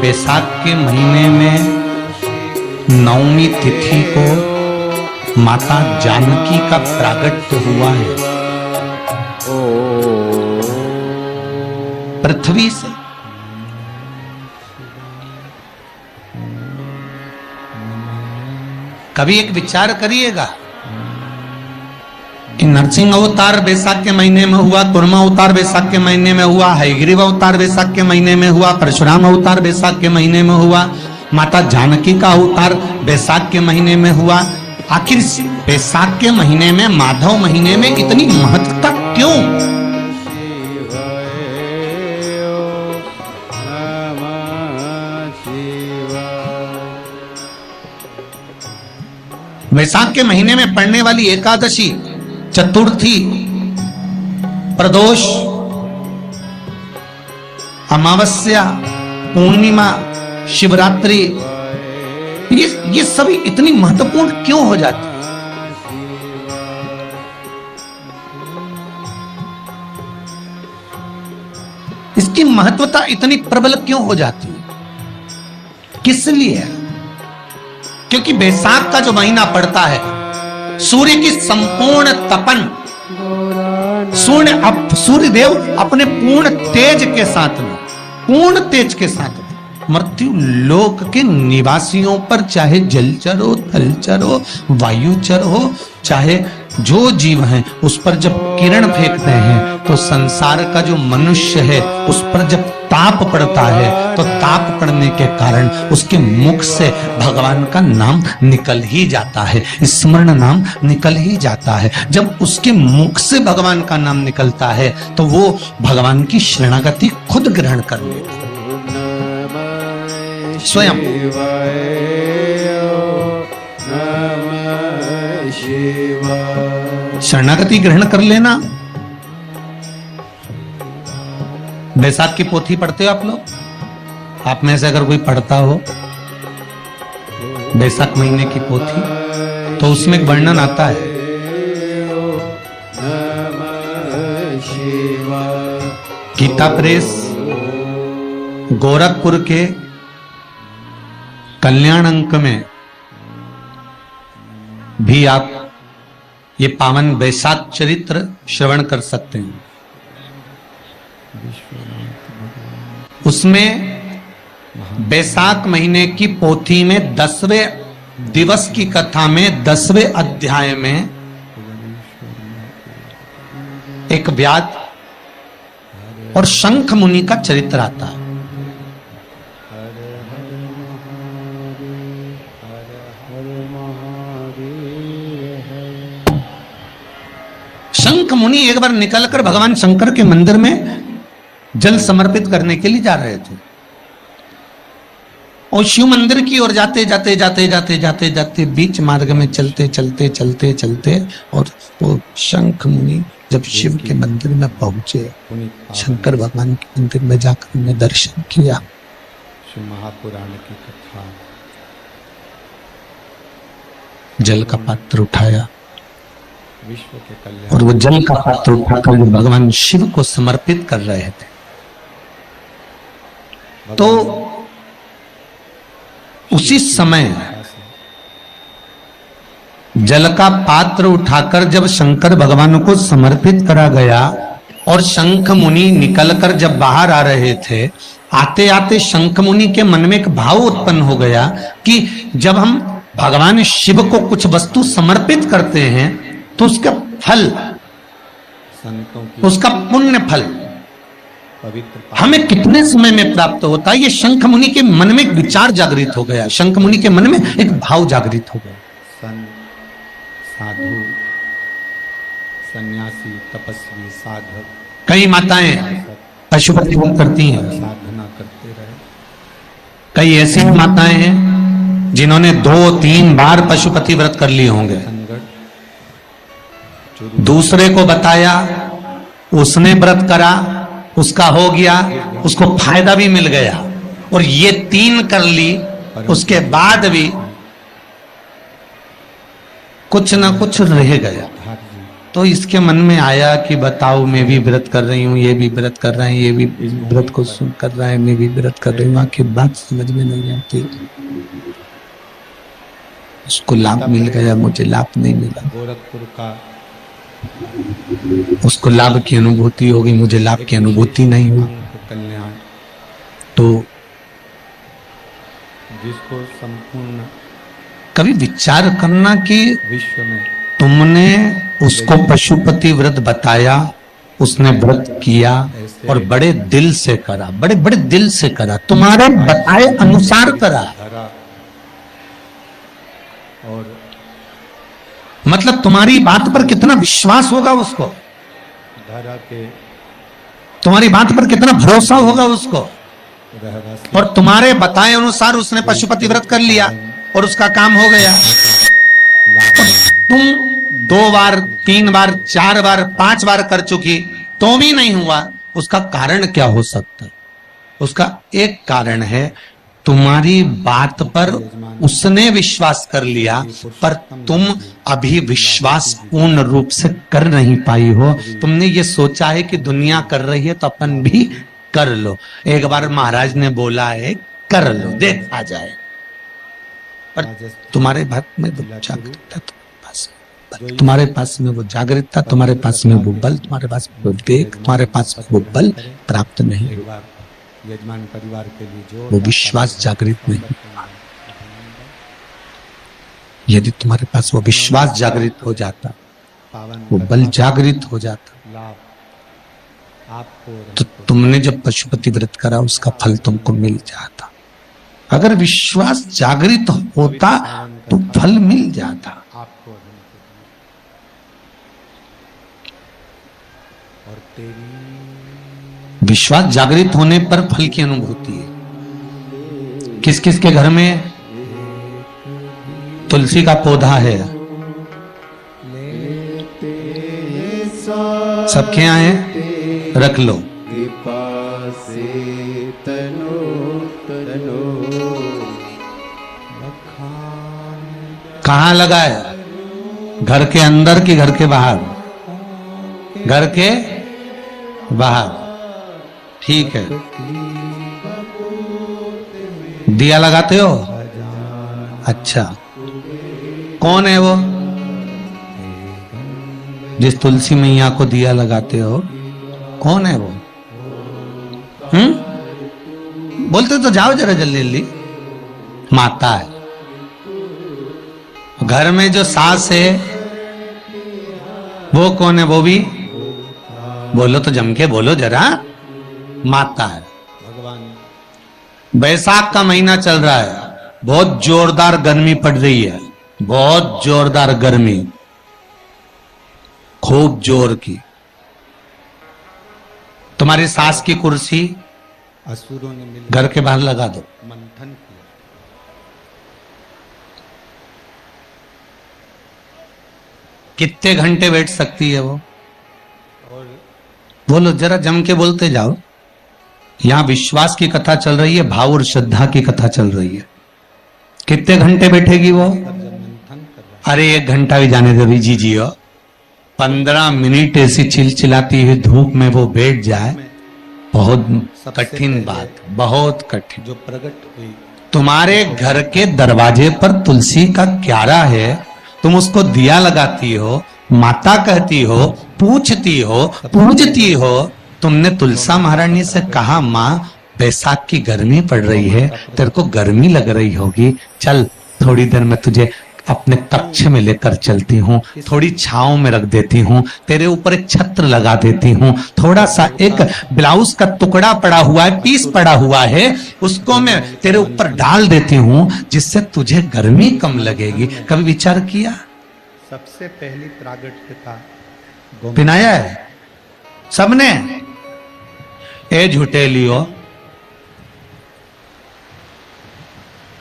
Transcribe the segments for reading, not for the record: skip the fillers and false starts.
बैसाख के महीने में नवमी तिथि को माता जानकी का प्रागट्य हुआ है। पृथ्वी से कभी एक विचार करिएगा कि नरसिंह अवतार बैसाख के महीने में हुआ, कुर्मा अवतार बैसाख के महीने में हुआ, हयग्रीव अवतार बैसाख के महीने में हुआ, परशुराम अवतार बैसाख के महीने में हुआ, माता जानकी का अवतार बैसाख के महीने में हुआ। आखिर बैसाख के महीने में, माधव महीने में इतनी महत्ता क्यों? बैसाख के महीने में पड़ने वाली एकादशी, चतुर्थी, प्रदोष, अमावस्या, पूर्णिमा, शिवरात्रि, ये सभी इतनी महत्वपूर्ण क्यों हो जाती है? इसकी महत्वता इतनी प्रबल क्यों हो जाती है? किस लिए? क्योंकि बैसाख का जो महीना पड़ता है, सूर्य की संपूर्ण तपन, सूर्य देव अपने पूर्ण तेज के साथ में मृत्यु लोक के निवासियों पर, चाहे जलचर हो, थलचर हो, वायुचर हो, चाहे जो जीव हैं, उस पर जब किरण फेंकते हैं तो संसार का जो मनुष्य है उस पर जब ताप पड़ता है तो ताप पड़ने के कारण उसके मुख से भगवान का नाम निकल ही जाता है, स्मरण नाम निकल ही जाता है। जब उसके मुख से भगवान का नाम निकलता है तो वो भगवान की शरणागति खुद ग्रहण कर लेता है स्वयं। शरणागति ग्रहण कर लेना। बैसाख की पोथी पढ़ते हो आप लोग? आप में से अगर कोई पढ़ता हो बैसाख महीने की पोथी, तो उसमें एक वर्णन आता है, गीता प्रेस गोरखपुर के कल्याण अंक में भी आप ये पावन बैसाख चरित्र श्रवण कर सकते हैं। उसमें बैसाख महीने की पोथी में 10वें दिवस की कथा में 10वें अध्याय में एक व्याध और शंख मुनि का चरित्र आता है। शंख मुनि एक बार निकलकर भगवान शंकर के मंदिर में जल समर्पित करने के लिए जा रहे थे और शिव मंदिर की ओर जाते बीच मार्ग में चलते और वो शंख मुनि जब शिव के मंदिर में पहुंचे, शंकर भगवान के मंदिर में जाकर उन्हें दर्शन किया, महापुराण की कथा, जल का पात्र उठाया विश्व के कल्याण, और वो जल का पात्र उठाकर भगवान शिव को समर्पित कर रहे थे। तो उसी समय जल का पात्र उठाकर जब शंकर भगवान को समर्पित करा गया और शंख मुनि निकलकर जब बाहर आ रहे थे, आते आते शंख मुनि के मन में एक भाव उत्पन्न हो गया कि जब हम भगवान शिव को कुछ वस्तु समर्पित करते हैं तो उसका फल, उसका पुण्य फल हमें कितने समय में प्राप्त होता है। ये शंख मुनि के मन में एक विचार जागृत हो गया, शंख मुनि के मन में एक भाव जागृत हो गया। साधु, सन्यासी, तपस्वी, साधक, कई माताएं पशुपति व्रत करती हैं, साधना करते रहे। कई ऐसी माताएं हैं जिन्होंने 2-3 बार पशुपति व्रत कर लिए होंगे, दूसरे को बताया, उसने व्रत करा, उसका हो गया, उसको फायदा भी मिल गया, और ये 3 कर ली, उसके बाद भी कुछ ना कुछ रह गया। तो इसके मन में आया कि बताओ, मैं भी व्रत कर रही हूँ, ये भी व्रत कर रहा है, ये भी व्रत को सुन कर रहा है, मैं भी व्रत कर रही हूँ, आखिर बात समझ में नहीं आती। उसको लाभ मिल गया, मुझे लाभ नहीं मिला। गोरखपुर का उसको लाभ की अनुभूति होगी, मुझे लाभ की अनुभूति नहीं हुई। कल्याण तो जिसको संपूर्ण कभी विचार करना कि विश्व में तुमने उसको पशुपति व्रत बताया, उसने व्रत किया और बड़े दिल से करा, बड़े बड़े दिल से करा, तुम्हारे बताए अनुसार करा। धरा और मतलब तुम्हारी बात पर कितना विश्वास होगा उसको, धरा के तुम्हारी बात पर कितना भरोसा होगा उसको। रहस्य और तुम्हारे बताए अनुसार उसने पशुपति व्रत कर लिया और उसका काम हो गया। तुम 2 बार 3 बार 4 बार 5 बार कर चुकी तो भी नहीं हुआ, उसका कारण क्या हो सकता है? उसका एक कारण है, तुम्हारी बात पर उसने विश्वास कर लिया, पर तुम अभी विश्वास पूर्ण रूप से कर नहीं पाई हो। तुमने ये सोचा है कि दुनिया कर रही है तो अपन भी कर लो। एक बार महाराज ने बोला है कर लो, देखा जाए। पर तुम्हारे बात में वो जागृतता तुम्हारे पास में वो जागृतता, तुम्हारे पास में वो बल, तुम्हारे पास में वो वेग, तुम्हारे पास में वो बल प्राप्त नहीं, एक बार यजमान परिवार के लिए जो वो विश्वास जागृत नहीं। यदि तुम्हारे पास वो विश्वास जागृत हो जाता, पावन वो बल जागृत हो जाता, लाभ आपको तो तुमने जब पशुपति व्रत करा उसका फल तुमको मिल जाता। अगर विश्वास जागृत होता तो फल मिल जाता। आपको और तेरी विश्वास जागृत होने पर फल की अनुभूति है। किस किस के घर में तुलसी का पौधा है? सबके यहाँ है, रख लो। कहाँ लगा है? घर के अंदर कि घर के बाहर? घर के बाहर, ठीक है। दिया लगाते हो? अच्छा, कौन है वो जिस तुलसी मैया को दिया लगाते हो? कौन है वो? बोलते तो जाओ जरा जल्दी जल्दी। माता है। घर में जो सास है वो कौन है? वो भी बोलो तो जम के बोलो जरा। माता है। भगवान बैसाख का महीना चल रहा है, बहुत जोरदार गर्मी पड़ रही है, बहुत जोरदार गर्मी, खूब जोर की। तुम्हारी सास की कुर्सी असुरों ने मिल घर के बाहर लगा दो। मंथन किया। कितने घंटे बैठ सकती है वो? और बोलो जरा, जम के बोलते जाओ। यहां विश्वास की कथा चल रही है, भाव और श्रद्धा की कथा चल रही है। कितने घंटे बैठेगी वो? जब मंथन कर रहा अरे 1 घंटा भी जाने दो जी जियो। 15 मिनट ऐसी चिलचिलाती हुई धूप में वो बैठ जाए, बहुत कठिन बात, बहुत कठिन। जो प्रकट हुई तुम्हारे घर के दरवाजे पर तुलसी का क्यारा है, तुम उसको दिया लगाती हो, माता कहती हो, पूछती हो, पूजती हो। तुमने तुलसा महारानी से कहा, माँ बैसाख की गर्मी पड़ रही है, तेरे को गर्मी लग रही होगी, चल थोड़ी देर में तुझे अपने कक्ष में लेकर चलती हूँ, थोड़ी छांव में रख देती हूँ, तेरे ऊपर एक छत्र लगा देती हूँ, थोड़ा सा एक ब्लाउज का टुकड़ा पड़ा हुआ है, पीस पड़ा हुआ है, उसको मैं तेरे ऊपर डाल देती हूँ, जिससे तुझे गर्मी कम लगेगी। कभी विचार किया? सबसे पहली प्रागट्यता पिनाया है सबने। ए झूठे लियो,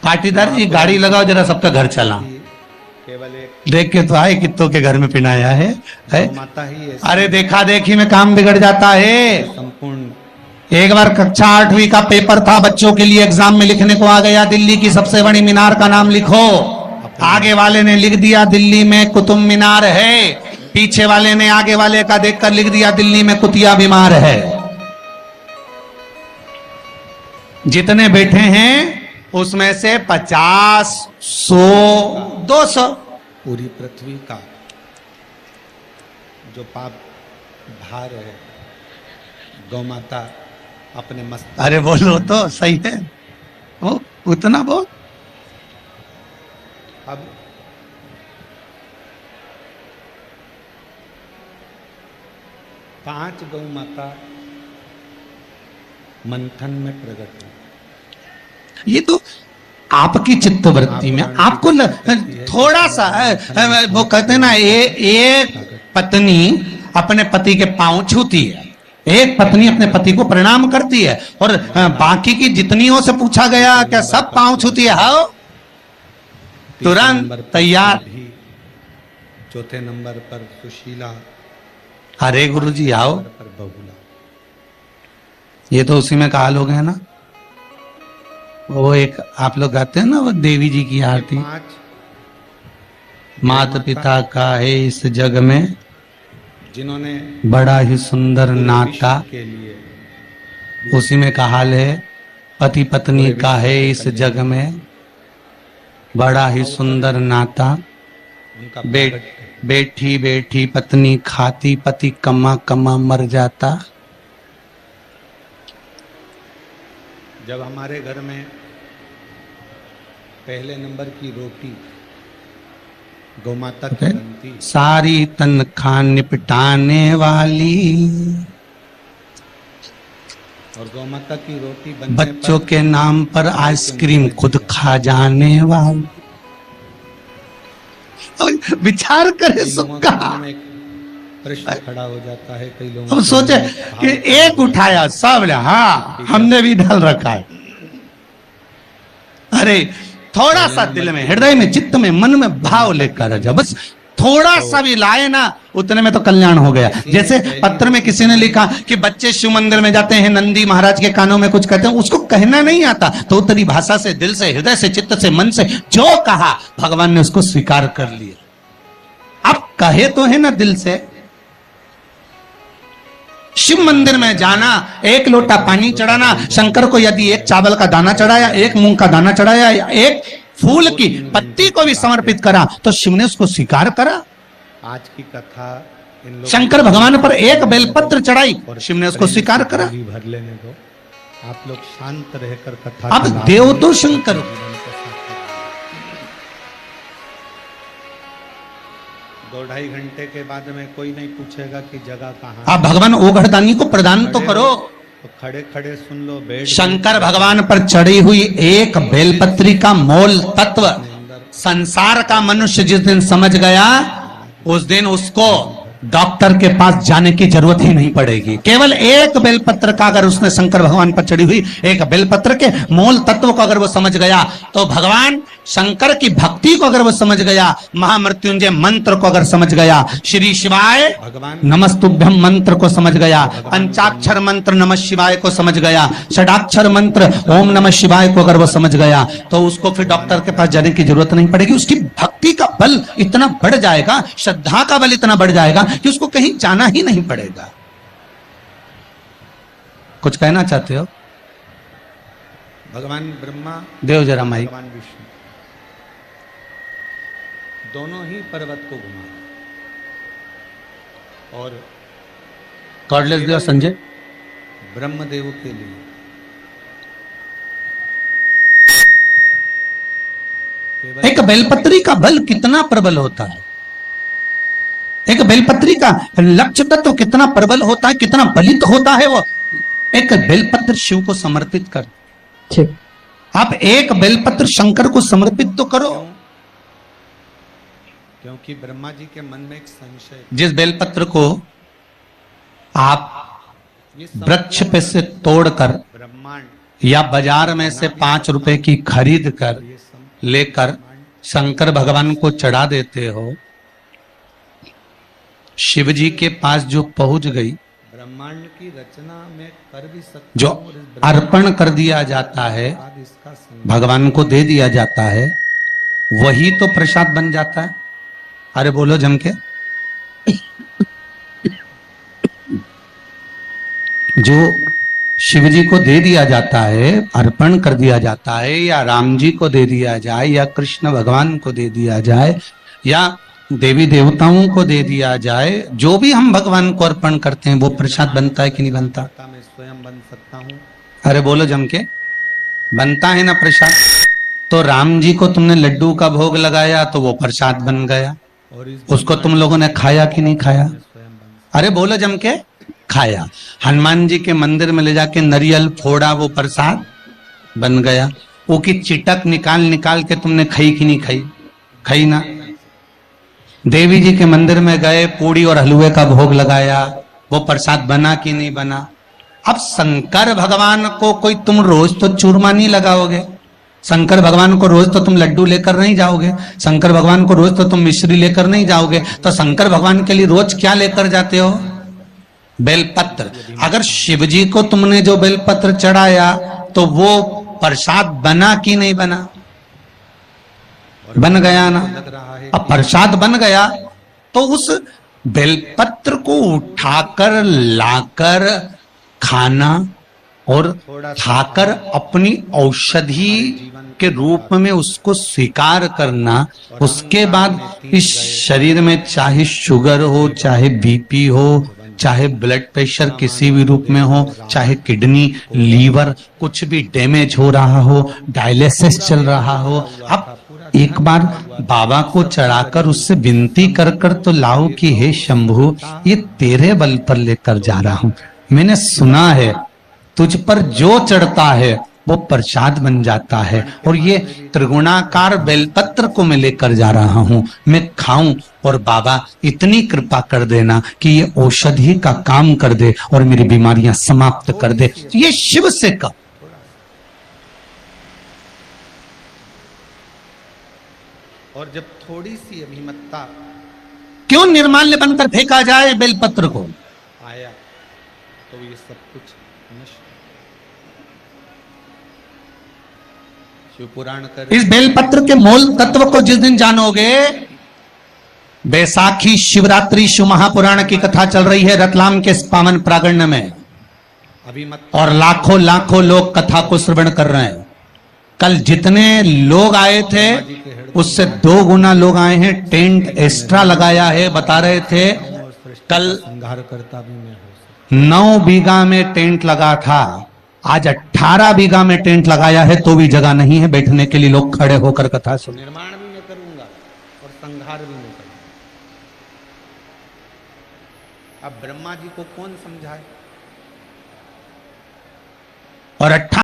पाटीदार जी गाड़ी लगाओ जरा, सबका घर चला। केवल एक देख के तो आए कितों के घर में पिनाया है? माता ही ऐसी अरे देखा देखी में काम बिगड़ जाता है। संपूर्ण एक बार कक्षा 8वीं का पेपर था, बच्चों के लिए एग्जाम में लिखने को आ गया, दिल्ली की सबसे बड़ी मीनार का नाम लिखो। आगे वाले ने लिख दिया दिल्ली में कुतुब मीनार है। पीछे वाले ने आगे वाले का देखकर लिख दिया दिल्ली में कुतिया बीमार है। जितने बैठे हैं उसमें से 50, 100, 200 पूरी पृथ्वी का जो पाप भार है गौ माता अपने मस्त। अरे बोलो तो सही है वो उतना बहुत। अब पांच गौ माता मंथन में प्रकट हुई। ये तो आपकी चित्तवृत्ति में आपको थोड़ा सा वो कहते हैं ना, एक पत्नी अपने पति के पांव छूती है, एक पत्नी अपने पति को प्रणाम करती है, और बाकी की जितनियों से पूछा गया क्या सब पांव छूती है? हाँ, तुरंत तैयार। चौथे नंबर पर सुशीला, अरे गुरु जी आओ, पर बहुला। ये तो उसी में कहा लोग है ना, वो एक आप लोग गाते हैं ना वो देवी जी की आरती, पांच माता पिता का है इस जग में जिन्होंने बड़ा ही सुंदर नाता, के लिए उसी में का हाल है पति पत्नी का है इस जग में बड़ा ही सुंदर नाता। उनका बैठी बैठी पत्नी खाती, पति कमा कमा मर जाता। जब हमारे घर में पहले नंबर की रोटी गौ माता की बनती, सारी तनख्वाह निपटाने वाली, और गौ माता की रोटी बनने बच्चों के नाम पर आइसक्रीम खुद खा जाने वाली। विचार करे सबका। एक प्रश्न खड़ा हो जाता है कई लोगों अब को, सोचे कि एक उठाया सब ले, हाँ हमने भी डाल रखा है। अरे थोड़ा सा दिल में, हृदय में, चित्त में, मन में भाव लेकर जा, बस थोड़ा सा भी लाए ना, उतने में तो कल्याण हो गया। जैसे पत्र में किसी ने लिखा कि बच्चे शिव मंदिर में जाते हैं, नंदी महाराज के कानों में कुछ कहते हैं, उसको कहना नहीं आता, तो उत्तरी भाषा से, दिल से, हृदय से, चित्त से, मन से जो कहा भगवान ने उसको स्वीकार कर लिया। अब कहे तो है ना दिल से। शिव मंदिर में जाना, एक लोटा पानी चढ़ाना, शंकर को यदि एक चावल का दाना चढ़ाया, एक मूंग का दाना चढ़ाया, या एक फूल की पत्ती को भी समर्पित करा, तो शिव ने उसको स्वीकार करा। आज की कथा इन लोगों शंकर भगवान पर एक बेलपत्र चढ़ाई, शिव ने उसको स्वीकार करा। भर लेने दो, आप लोग शांत रहकर कथा। अब देव तो शंकर, 2-2.5 घंटे के बाद में कोई नहीं पूछेगा कि जगह कहाँ। आप भगवान ओघड़दानी को प्रदान तो करो। तो खड़े खड़े सुन लो, बैठ शंकर भगवान पर चढ़ी हुई एक बेलपत्री का मोल तत्व संसार का मनुष्य जिस दिन समझ गया, उस दिन उसको डॉक्टर के पास जाने की जरूरत ही नहीं पड़ेगी। केवल एक बेलपत्र का अगर उसने शंकर भगवान पर चढ़ी हुई एक बेलपत्र के मोल तत्व को अगर वो समझ गया, तो भगवान शंकर की भक्ति को अगर वो समझ गया, महामृत्युंजय मंत्र को अगर समझ गया, श्री शिवाय भगवान नमस्तुभ्यम मंत्र को समझ गया, पंचाक्षर मंत्र नमः शिवाय को समझ गया, षडाक्षर मंत्र ओम नमः शिवाय को अगर वो समझ गया, तो उसको फिर डॉक्टर के पास जाने की जरूरत नहीं पड़ेगी। उसकी भक्ति का बल इतना बढ़ जाएगा, श्रद्धा का बल इतना बढ़ जाएगा कि उसको कहीं जाना ही नहीं पड़ेगा। कुछ कहना चाहते हो? भगवान ब्रह्मा, देव जरा माई, भगवान विष्णु दोनों ही पर्वत को घुमा, और कॉर्डलेस दिया संजय ब्रह्मदेव के लिए एक बेलपत्री का बल कितना प्रबल होता है, एक बेलपत्री का लक्ष्य तत्व कितना प्रबल होता है, कितना बलित होता है। वो एक बेलपत्र शिव को समर्पित कर, ठीक, आप एक बेलपत्र शंकर को समर्पित तो करो। क्योंकि ब्रह्मा जी के मन में एक संशय, जिस बेलपत्र को आप ये वृक्ष पे से तोड़कर ब्रह्मांड या बाजार में से 5 रुपए की खरीद कर ये लेकर शंकर भगवान को चढ़ा देते हो, शिव जी के पास जो पहुंच गई, ब्रह्मांड की रचना में कर भी सकते, जो अर्पण कर दिया जाता है, इसका भगवान को दे दिया जाता है, वही तो प्रसाद बन जाता है। अरे बोलो जम के। जो शिव जी को दे दिया जाता है, अर्पण कर दिया जाता है, या राम जी को दे दिया जाए, या कृष्ण भगवान को दे दिया जाए, या देवी देवताओं को दे दिया जाए, जो भी हम भगवान को अर्पण करते हैं वो प्रसाद बनता है कि नहीं बनता? मैं स्वयं बन सकता हूँ। अरे बोलो जम के, बनता है ना प्रसाद। तो राम जी को तुमने लड्डू का भोग लगाया तो वो प्रसाद बन गया, और इस उसको तुम लोगों ने खाया कि नहीं खाया? अरे बोलो जम के, खाया। हनुमान जी के मंदिर में ले जाके नरियल फोड़ा, वो प्रसाद बन गया। वो की चिटक निकाल निकाल के तुमने खाई कि नहीं खाई? खाई ना। देवी जी के मंदिर में गए, पूड़ी और हलवे का भोग लगाया, वो प्रसाद बना कि नहीं बना? अब शंकर भगवान को कोई तुम रोज तो चूरमा नहीं लगाओगे, शंकर भगवान को रोज तो तुम लड्डू लेकर नहीं जाओगे, शंकर भगवान को रोज तो तुम मिश्री लेकर नहीं जाओगे, तो शंकर भगवान के लिए रोज क्या लेकर जाते हो? बेलपत्र। अगर शिव जी को तुमने जो बेलपत्र चढ़ाया तो वो प्रसाद बना कि नहीं बना? बन गया ना। अब प्रसाद बन गया तो उस बेलपत्र को उठाकर लाकर खाना और खाकर अपनी औषधि के रूप में उसको स्वीकार करना, उसके बाद इस शरीर में चाहे शुगर हो, चाहे बीपी हो, चाहे ब्लड प्रेशर किसी भी रूप में हो, चाहे किडनी लीवर कुछ भी डैमेज हो रहा हो, डायलिसिस चल रहा हो, अब एक बार बाबा को चढ़ाकर उससे विनती कर कर तो लाओ कि हे शंभु, ये तेरे बल पर लेकर जा रहा हूं। मैंने सुना है तुझ पर जो चढ़ता है वो प्रसाद बन जाता है, और ये त्रिगुणाकार बेलपत्र को मैं लेकर जा रहा हूं, मैं खाऊं और बाबा इतनी कृपा कर देना कि ये औषधि का काम कर दे और मेरी बीमारियां समाप्त कर दे। ये शिव से कब। और जब थोड़ी सी अभिमतता क्यों निर्माल्य बनकर फेंका जाए बेलपत्र को? आया तो ये सब कुछ नष्ट। शिव पुराण कर इस बेलपत्र के मूल तत्व को जिस दिन जानोगे, बैसाखी शिवरात्रि शिव महापुराण की कथा चल रही है रतलाम के इस पावन प्रांगण में, अभिमतता और लाखों लाखों लोग कथा को श्रवण कर रहे हैं। कल जितने लोग आए थे उससे 2 गुना लोग आए हैं, टेंट एक्स्ट्रा लगाया है। बता रहे थे कल संहार करता भी मैं हो 9 बीघा में टेंट लगा था, आज 18 बीघा में टेंट लगाया है तो भी जगह नहीं है बैठने के लिए, लोग खड़े होकर कथा सुन। निर्माण भी मैं करूंगा और संहार भी मैं करूंगा। अब ब्रह्मा जी को कौन समझाए? और 18